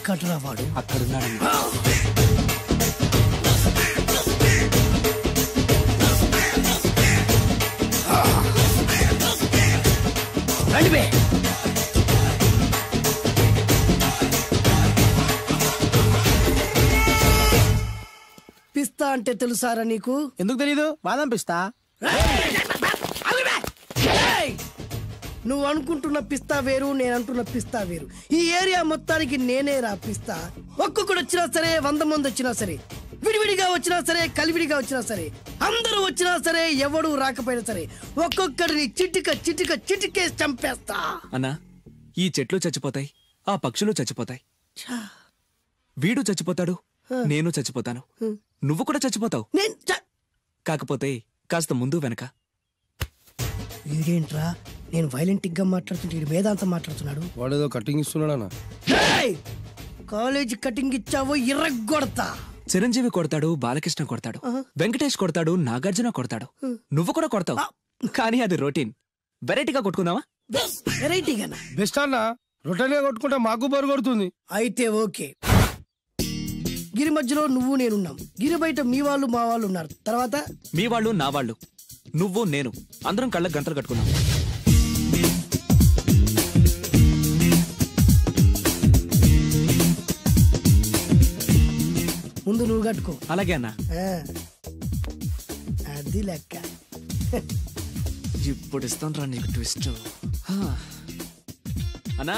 ఎక్కడ్రా వాడు? అక్కడున్నాడు. రండి. పిస్తా అంటే తెలుసారా నీకు? ఎందుకు తెలీదు? బాదం పిస్తా. నువ్వు అనుకుంటున్న పిస్తా వేరు, నేను అంటున్న పిస్తా వేరు. ఈ ఏరియా మొత్తానికి నేనే రా పిస్తా. ఒక్కొక్కడు వచ్చినా సరే, 100 మంది వచ్చినా సరే, విడివిడిగా వచ్చినా సరే, కలివిడిగా వచ్చినా సరే, అందరూ వచ్చినా సరే, ఎవడు రాకపోయినా సరే, ఒక్కొక్కడిని చిటికేసి చంపేస్తా. అన్నా, ఈ చెట్లు చచ్చిపోతాయి, ఆ పక్షులు చచ్చిపోతాయి, వీడు చచ్చిపోతాడు, నేను చచ్చిపోతాను, నువ్వు కూడా చచ్చిపోతావు. కాకపోతే కాస్త ముందు వెనక. వీడేంట్రా నేను వైలెంట్ గా మాట్లాడుతుంటే వేదాంతం మాట్లాడుతున్నాడు. వాడేదో కటింగ్ ఇస్తున్నాడా? కాలేజ్ కటింగ్ ఇచ్చావో ఇర్రగొడతా. చిరంజీవి కొడతాడు, బాలకృష్ణ కొడతాడు, వెంకటేష్ కొడతాడు, నాగార్జున కొడతాడు, నువ్వు కూడా కొడతావు. కానీ అది రొటీన్. వెరైటీగా కొట్టుకుందామా? వెరైటీగానా? బెస్ట్ అన్న. రొటీన్గా కొట్టుకుంటే మాకు బరు కొడుతుంది. అయితే ఓకే. గిరి మధ్యలో నువ్వు నేనున్నాం. గిరి బయట మీ వాళ్ళు మా వాళ్ళు ఉన్నారు. తర్వాత మీ వాళ్ళు నా వాళ్ళు, నువ్వు నేను, అందరం కళ్ళకు గంటలు కట్టుకున్నాం. ముందు నువ్వు కట్టుకో. అలాగే అన్నా. అది లెక్క. ఇప్పుడు ఇస్తాను రా నీకు ట్విస్ట్. అన్నా,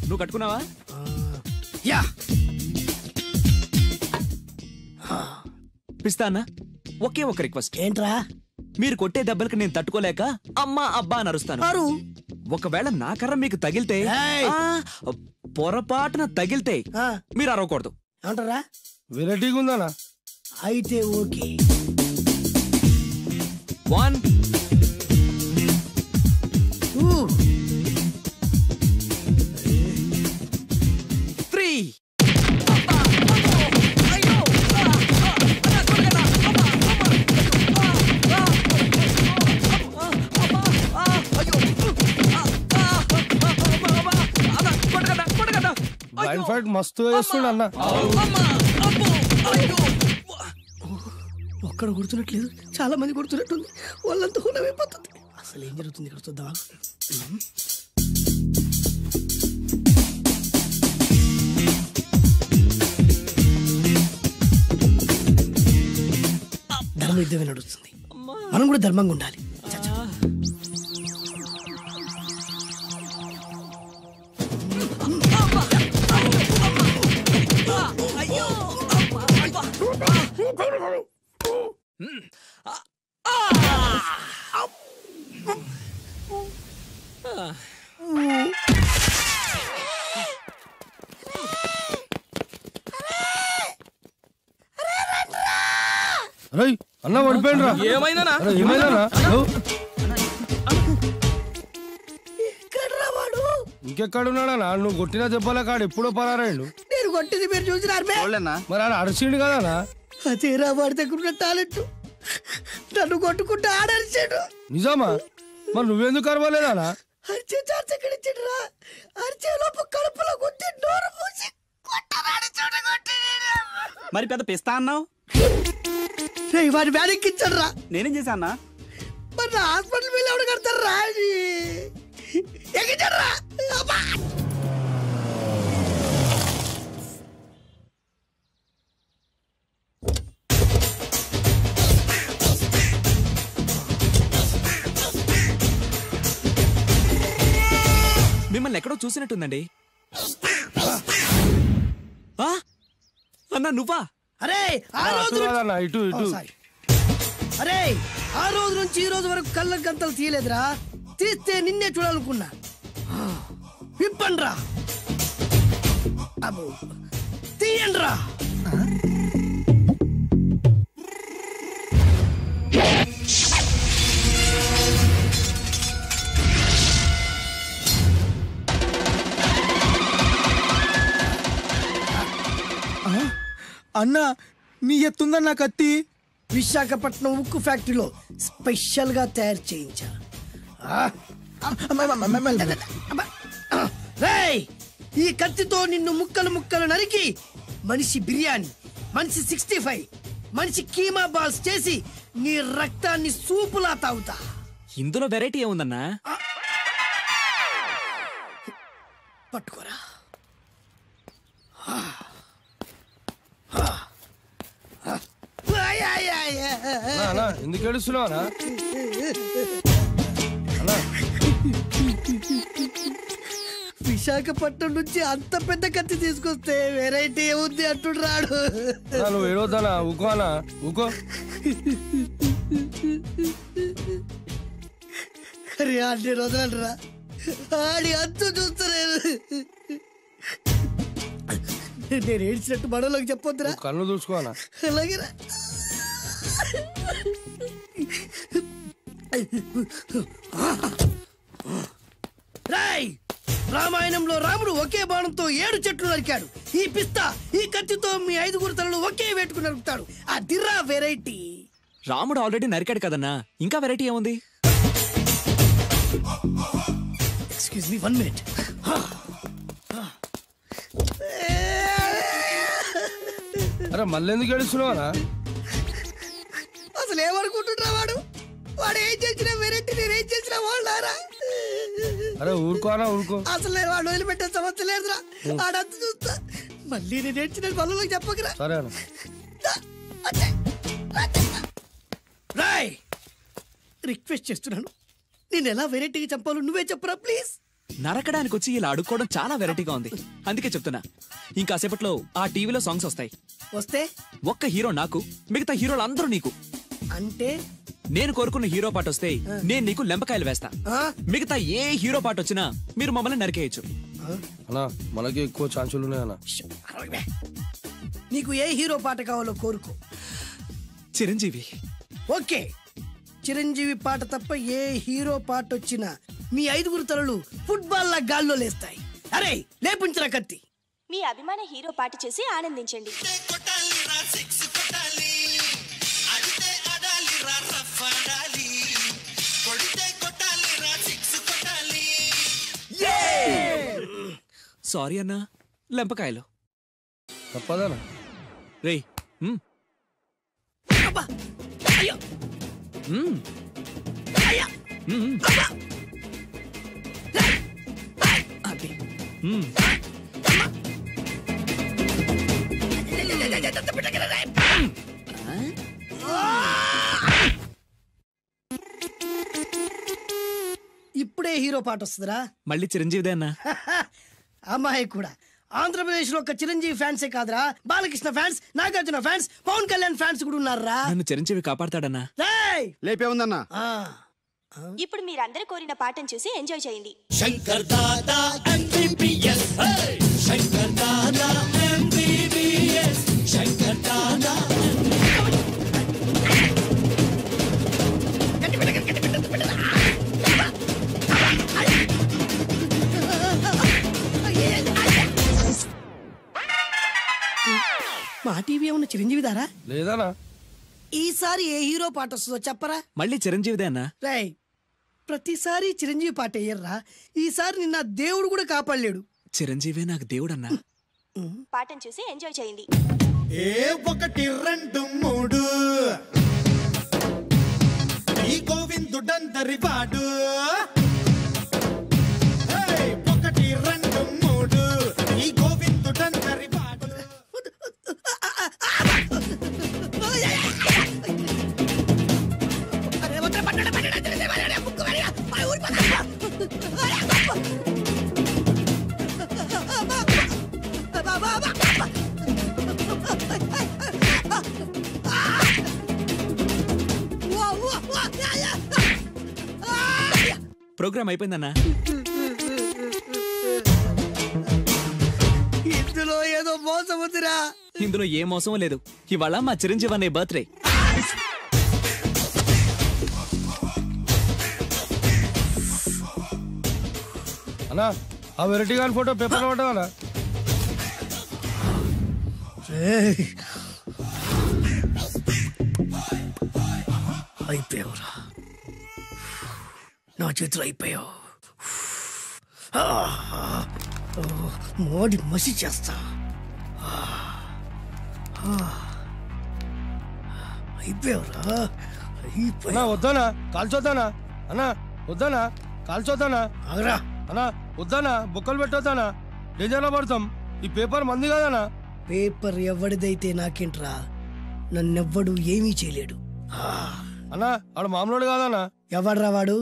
నువ్వు కట్టుకున్నావా? యా. పిస్తా అన్నా, ఒకే ఒక రిక్వెస్ట్. ఏంట్రా? మీరు కొట్టే దెబ్బలకి నేను తట్టుకోలేక అమ్మా అబ్బా అని అరుస్తాను. ఒకవేళ నా కర్ర మీకు తగిలితే, పొరపాటున తగిలితే మీరు అరవకూడదు. ఏమంటారా? వెరైటీగా ఉందనా? అయితే ఓకే. 1 2 3. లైన్ ఫైట్ మస్తు వేస్తుండ అన్న. ఒక్కడ కొడుతున్నట్లేదు, చాలా మంది కొడుతున్నట్టుంది. వాళ్ళంతా హులమైపోతుంది. అసలు ఏం జరుగుతుంది ఇక్కడ చూద్దామా? ధర్మ యుద్ధమే నడుస్తుంది. మనం కూడా ధర్మంగా ఉండాలి. అన్న పడిపోయిండ్రా. ఏమైందనా? ఇంకెక్కడున్నాడా? నువ్వు కొట్టిన దెబ్బల కాడు ఎప్పుడో పరారాడు. నేను కొట్టింది మీరు చూసినారు. మరి ఆడ అరిసిండు కదనా? అదేరా వాడి దగ్గర ఉన్న టాలెంట్. నన్ను కొట్టుకుంటూ ఆడరిచాడు. నిజమా? మరి నువ్వెందుకు అరవలేదానా? అరిచే ఛాన్స్ ఎక్కడ ఇచ్చాడురా? అరిచే లోపు కడుపులో కొట్టి నోరు మూసి కొట్టరాడు చూడగొట్టి. మరి పెద్ద పిస్తా అన్నావు. వాడి వ్యాధికిచ్చాడు రా. నేనేం చేశానా? మరి నా హాస్పిటల్ బిల్ ఎవడు కడతారు రా? ఎక్కించాడు రా. మిమ్మల్ని ఎక్కడో చూసినట్టుందండి. అన్నా నువ్వా? అరే ఆ రోజు నుంచి ఈ రోజు వరకు కళ్ళ గంతలు తీయలేదురా. తీస్తే నిన్నే చూడాలనుకున్నా. విప్పండ్రా. అబ్బో తీయండ్రా. అన్నా నీ ఎత్తుందన్నా కత్తి. విశాఖపట్నం ఉక్కు ఫ్యాక్టరీలో స్పెషల్ గా తయారు చేయించా. ఈ కత్తితో నిన్ను ముక్కలు ముక్కలు నరికి మనిషి బిర్యానీ, మనిషి 65, మనిషి కీమా బాల్స్ చేసి నీ రక్తాన్ని సూపులా తాగుతా. ఇందులో వెరైటీ ఏముందన్నా? పట్టుకోరా. ఎందుకు ఏడుస్తున్నావా? విశాఖపట్నం నుంచి అంత పెద్ద కత్తి తీసుకొస్తే వెరైటీ ఏముంది అంటుడు రాడు. నువ్వు ఏడవద్దానా? ఊకోనా? ఊకో. అరే అన్ని రోజులరా ఆడి అంతు చూస్తలేదు. నేను ఏడ్చినట్టు మనలోకి చెప్పొద్దురా. కళ్ళు చూసుకోనా? అలాగేరా. రాయ్, రామాయణంలో రాముడు ఒకే బాణంతో 7 చెట్లు నరికాడు. ఈ పిస్తా ఈ కత్తితో మీ 5 తలలు ఒకే వేటుకు నరుకుతాడు. ఆ దిర్రా వెరైటీ. రాముడు ఆల్రెడీ నరికాడు కదన్నా, ఇంకా వెరైటీ ఏముంది? Excuse me 1 minute. అరే మళ్ళీ ఎందుకు ఏడుస్తున్నావా? అసలు ఏమనుకుంటున్నా వాడు? వాడు ఏం చేసినా వెరైటీ, నేనేం చేసినా వాళ్ళారా? అరే ఊరుకోనా? ఊరుకో. అసలు నేను వాడు వదిలిపెట్టే సమస్య లేదురా. ఆడంత చూస్తా. మళ్ళీ నేను ఏడ్చిన పనులకు చెప్పకరా. సరే రాయ్, రిక్వెస్ట్ చేస్తున్నాను, నేను ఎలా వెరైటీగా చంపాలో నువ్వే చెప్పరా ప్లీజ్. నరకడానికి వచ్చి ఇలా అడుక్కోవడం చాలా వెరైటీగా ఉంది, అందుకే చెప్తున్నా. ఇంకాసేపట్లో ఆ టీవీలో సాంగ్స్ వస్తాయి. వస్తే ఒక్క హీరో నాకు, మిగతా హీరోలు అందరూ నీకు. అంటే నేను కోరుకున్న హీరో పాట వస్తే నేను నీకు లెంపకాయలు వేస్తా. మిగతా ఏ హీరో పాట వచ్చినా మీరు మమ్మల్ని నరికేయచ్చు. అన్నా మనకి ఎక్కువ ఛాన్సులు ఉన్నాయన్నా. నీకు ఏ హీరో పాట కావాలో కోరుకో. చిరంజీవి. ఓకే, చిరంజీవి పాట తప్ప ఏ హీరో పాట వచ్చినా మీ 5 తలలు ఫుట్బాల్ లా గాల్లో లేస్తాయి. అరే లేపుంచిన కత్తి. మీ అభిమాన హీరో పాట చేసి ఆనందించండి. సారీ అన్నా, లెంపకాయలు తప్పదనా? రేయ్ అయ్యో అది ఇప్పుడే హీరో పాట వస్తుందిరా. మళ్ళీ చిరంజీవిదే అన్నా. అమ్మాయి కూడా ఆంధ్రప్రదేశ్ లో ఒక చిరంజీవి ఫ్యాన్సే కాదురా, Balakrishna fans, Nagarjuna fans, Pawan Kalyan fans కూడా ఉన్నారా. నన్ను చిరంజీవి కాపాడతాడన్నా. లేపే ఉందన్నా. ఇప్పుడు మీరందరూ కోరిన పాటను చూసి ఎంజాయ్ చేయండి. Shankar Dada MBBS, Shankar Dada MBBS, Shankar Dada. మా టీవీ ఏమన్నా చిరంజీవి దారా? లేదనా? ఈసారి ఏ హీరో పాట వస్తుందో చెప్పరా. మళ్ళీ చిరంజీవిదే అన్నా. రై, ప్రతిసారి చిరంజీవి పాట వేయర్రా. ఈసారి నిన్న దేవుడు కూడా కాపాడలేడు. చిరంజీవే నాకు దేవుడన్నా. పాటను చూసి ఎంజాయ్ చేయండి. 1 2 3 ఈ గోవిందుడందరి వాడు. 1 2 3 ఈ గోవిందుడందరి వాడు. ప్రోగ్రామ్ అయిపోయిందన్నా. ఇందులో ఏదో మోసం ఉందిరా. ఇందులో ఏ మోసం లేదు. ఇవాళ మా చిరంజీవి అనే బర్త్డే. అన్నా ఆ వెరైటీ గాని ఫోటో పేపర్ పడ్డా? అయిపోయావురా, నా చేతులు అయిపోయావు. మోడి మసి చేస్తా. అయిపోయావురా, అన్నా వద్దానా కాల్చొద్దానా? అన్నా వద్దానా కాల్చొద్దానా? ఆగరా. అన్నా వద్దానా బొక్కలు పెట్టొద్దానా? డేంజర్లో పడతాం. ఈ పేపర్ మంది కదనా? పేపర్ ఎవడిదైతే నాకేంట్రా, నన్నెవ్వడు ఏమీ చేయలేడు. అన్నా ఆడు మామూలు కాదనా? ఎవడ్రా వాడు?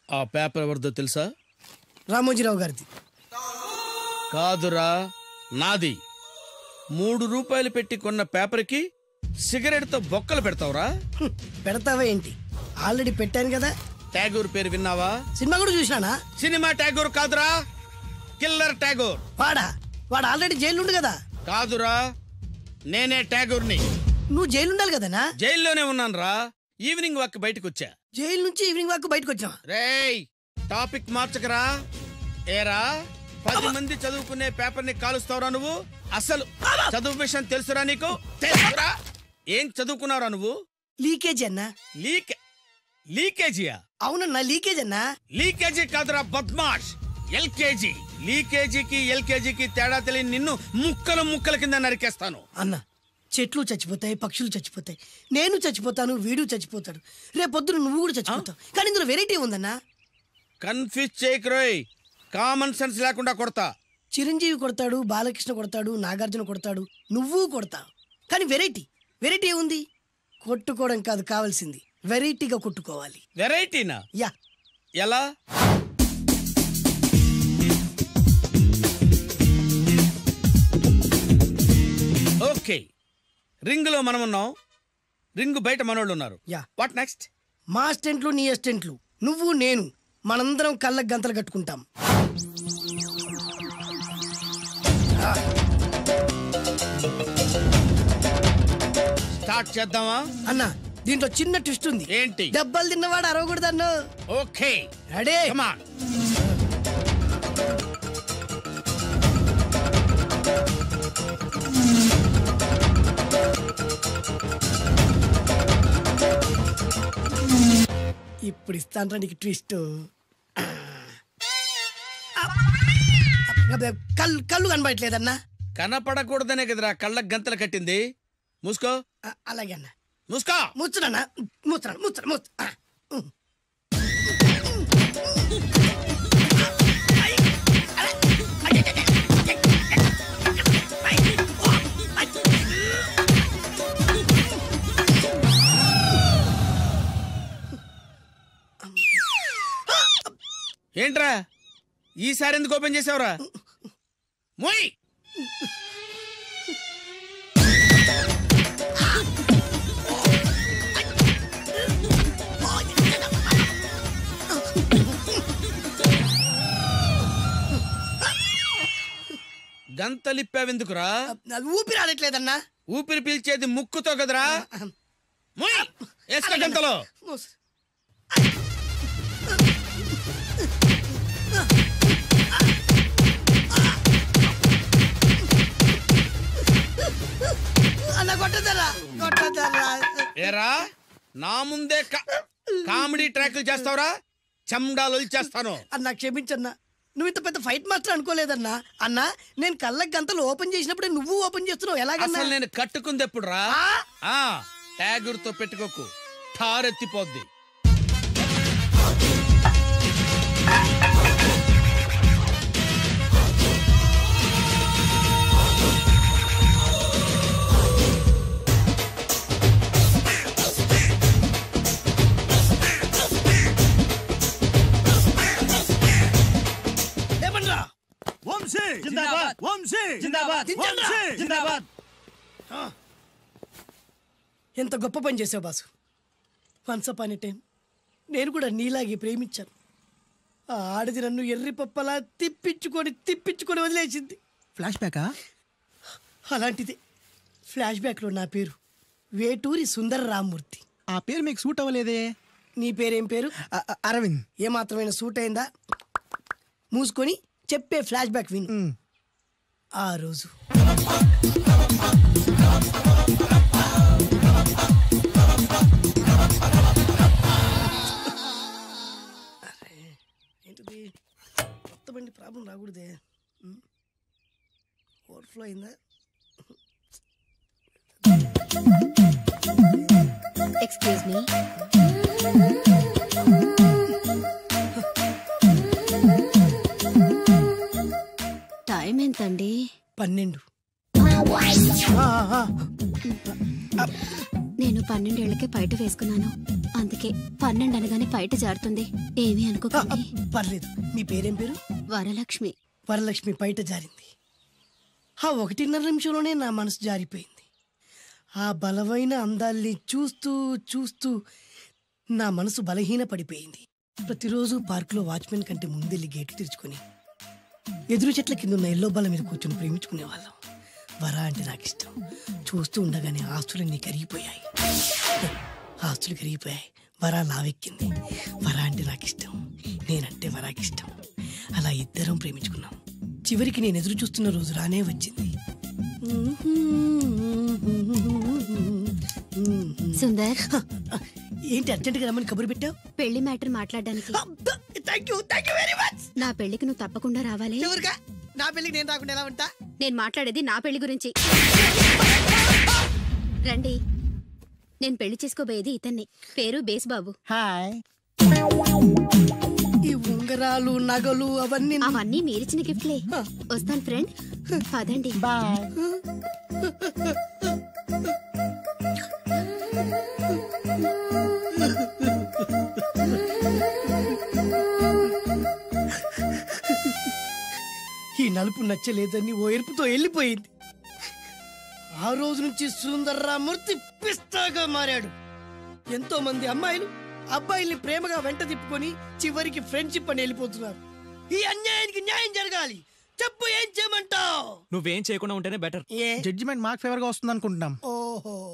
ఆ పేపర్ ఎవరిదో తెలుసా? రామోజీరావు గారిది. కాదురా, నాది. 3 రూపాయలు పెట్టి కొన్న పేపర్కి సిగరెట్తో బొక్కలు పెడతావురా? పెడతావా ఏంటి? ఆల్రెడీ పెట్టాను కదా. ట్యాగూర్ పేరు విన్నావా? సినిమా కూడా చూసినానా? సినిమా ట్యాగూర్ కాదురా, కిల్లర్ ట్యాగూర్. వాడు ఆల్రెడీ జైలు ఉండు కదా. కాదురా, నేనే ట్యాగూర్ని. నువ్వు జైలు ఉండాలి కదనా? జైల్లోనే ఉన్నాను రా. ఈవినింగ్ వాక్ బయటకు వచ్చా. జైలు నుంచి ఈవినింగ్ వాక్ బయటకు వచ్చా. రేయ్, టాపిక్ మార్చకరా. ఏరా, 10 మంది చదువుకునే పేపర్ ని కాలుస్తావురా నువ్వు? అసలు చదువు విషయం తెలుసురా నీకు? తెలుసురా? ఏం చదువుకున్నారా నువ్వు? లీకేజీ అన్నా. లీకేజీయా? అవునన్నా, లీకేజ్ అన్నా. లీకేజీ కాదురా బద్మాష్, ఎల్కేజీ. లీకేజీకి ఎల్కేజీకి తేడా తెలియని నిన్ను ముక్కలు ముక్కల కింద నరికేస్తాను. అన్నా, చెట్లు చచ్చిపోతాయి, పక్షులు చచ్చిపోతాయి, నేను చచ్చిపోతాను, వీడు చచ్చిపోతాడు, రేపొద్దున నువ్వు కూడా చచ్చిపోతావు. కానీ ఇందులో వెరైటీ ఉందన్నా. కన్ఫ్యూజ్ చేయకురోయ్, కామన్ సెన్స్ లేకుండా కొడతా. చిరంజీవి కొడతాడు, బాలకృష్ణ కొడతాడు, నాగార్జున కొడతాడు, నువ్వు కొడతావు. కానీ వెరైటీ ఉంది. కొట్టుకోవడం కాదు కావాల్సింది, వెరైటీగా కొట్టుకోవాలి. వెరైటీనా? యా. ఎలా? ఓకే, రింగ్ లో మనం ఉన్నాం, రింగ్ బయట మనోళ్ళు ఉన్నారు. యా. What next? మా అసిస్టెంట్లు, నీ అసిస్టెంట్లు, నువ్వు నేను, మనందరం కళ్ళకు గంతలు కట్టుకుంటాం. స్టార్ట్ చేద్దామా? అన్నా, దీంట్లో చిన్న ట్విస్ట్ ఉంది. ఏంటి? దెబ్బలు తిన్నవాడు అరవకూడదు అన్న. Okay, ready? Come on. ఇప్పుడు ఇస్తాను నీకు ట్విస్ట్. కళ్ళు కనబడట్లేదన్నా. కనపడకూడదనే కదరా కళ్ళకు గంతలు కట్టింది. మూసుకో. అలాగే అన్న. మూసుకో. ముచ్చునన్నా, ముచ్చున. ఏంట్రా ఈసారి ఎందుకు ఓపెన్ చేసావురా? మోయ్. గంతలిప్పావెందుకురా? ఊపిరి ఆడట్లేదన్నా. ఊపిరి పీల్చేది ముక్కుతో కదరా. మోయ్, వేసుకో గంతలో. ఏరా, నా ముందే కామెడీ ట్రాక్లు చేస్తావురా? చెమ్డాలు చేస్తాను. అన్నా క్షమించన్నా, నువ్వు ఇంత పెద్ద ఫైట్ మాస్టర్ అనుకోలేదన్నా. అన్నా, నేను కళ్ళకి గంతలు ఓపెన్ చేసినప్పుడే నువ్వు ఓపెన్ చేస్తున్నావు. ఎలాగన్నా? అసలు నేను కట్టుకుంది ఎప్పుడు రా? ట్యాగుర్తో పెట్టుకోకు, ఠారెత్తిపోద్ది. ఎంత గొప్ప పని చేసావు boss. Once upon a time నేను కూడా నీలాగే ప్రేమించాను. ఆ ఆడది నన్ను ఎర్రి పప్పలా తిప్పించుకొని వదిలేసింది. ఫ్లాష్ బ్యాకా? అలాంటిదే. ఫ్లాష్ బ్యాక్లో నా పేరు వేటూరి సుందర రామ్మూర్తి. ఆ పేరు మీకు సూట్ అవ్వలేదే. నీ పేరేం పేరు? అరవింద్. ఏమాత్రమైన సూట్ అయిందా? మూసుకొని చెప్పే ఫ్లాష్ బ్యాక్ విను. ఆ రోజు ఏంటిది? కొత్త బండి ప్రాబ్లం రాకూడదే. ఓవర్ఫ్లో అయిందా? Excuse me. టైం ఎంతండి? 12. నేను 12 ఏళ్లకే పైట వేసుకున్నాను. అందుకే 12 అనగానే పైట జారుతుంది. ఏమీ అనుకోకండి. పర్లేదు. మీ పేరేం పేరు? వరలక్ష్మి. వరలక్ష్మి పైట జారింది. ఆ 1.5 నిమిషంలోనే నా మనసు జారిపోయింది. ఆ బలమైన అందాల్ని చూస్తూ చూస్తూ నా మనసు బలహీన పడిపోయింది. ప్రతిరోజు పార్కులో వాచ్మెన్ కంటే ముందెళ్ళి గేట్లు తెరుచుకొని ఎదురు చెట్ల కింద ఉన్న ఎల్లో బల్ల మీద కూర్చొని ప్రేమించుకునేవాళ్ళం. వరా అంటే నాకు ఇష్టం. చూస్తూ ఉండగానే ఆస్తులన్నీ కరిగిపోయాయి. వరా లావెక్కింది. వరా అంటే నాకు ఇష్టం, నేనంటే వరాకి ఇష్టం. అలా ఇద్దరం ప్రేమించుకున్నాం. చివరికి నేను ఎదురు చూస్తున్న రోజు రానే వచ్చింది. సుందర్, ఏంటి అర్జెంట్ గా రమ్మని కబురు పెట్టావు? పెళ్లి మ్యాటర్ మాట్లాడడానికి. Thank you very much. నా పెళ్లికి నువ్వు తప్పకుండా రావాలి. ఎవరుగా? నా పెళ్లికి నేను రాకుండా ఎలా ఉంటా? నేను మాట్లాడేది నా పెళ్లి గురించి. రండి. నేను పెళ్లి చేసుకోబోయేది ఇతన్ని. పేరు బేస్బాబు. హాయ్. ఈ ఉంగరాలు నగలు అవన్నీ మీరిచ్చిన గిఫ్ట్లే. వస్తాను ఫ్రెండ్. పదండి. బాయ్. ఈ నలుపు నచ్చలేదని ఓ ఎరుపుతో వెళ్ళిపోయింది. ఆ రోజు నుంచి సుందర్రామూర్తి పిస్తాగా మారాడు. ఎంతో మంది అమ్మాయిలు అబ్బాయిల్ని ప్రేమగా వెంట తిప్పుకొని చివరికి ఫ్రెండ్షిప్ అని వెళ్ళిపోతున్నారు. ఈ అన్యాయానికి న్యాయం జరగాలి. చెప్పు, ఏం చేయమంటావు? నువ్వేం చేయకుండా ఉంటేనే బెటర్. జడ్జిమెంట్ మాకు ఫేవర్ గా వస్తుంది అనుకుంటున్నాం. ఓహో.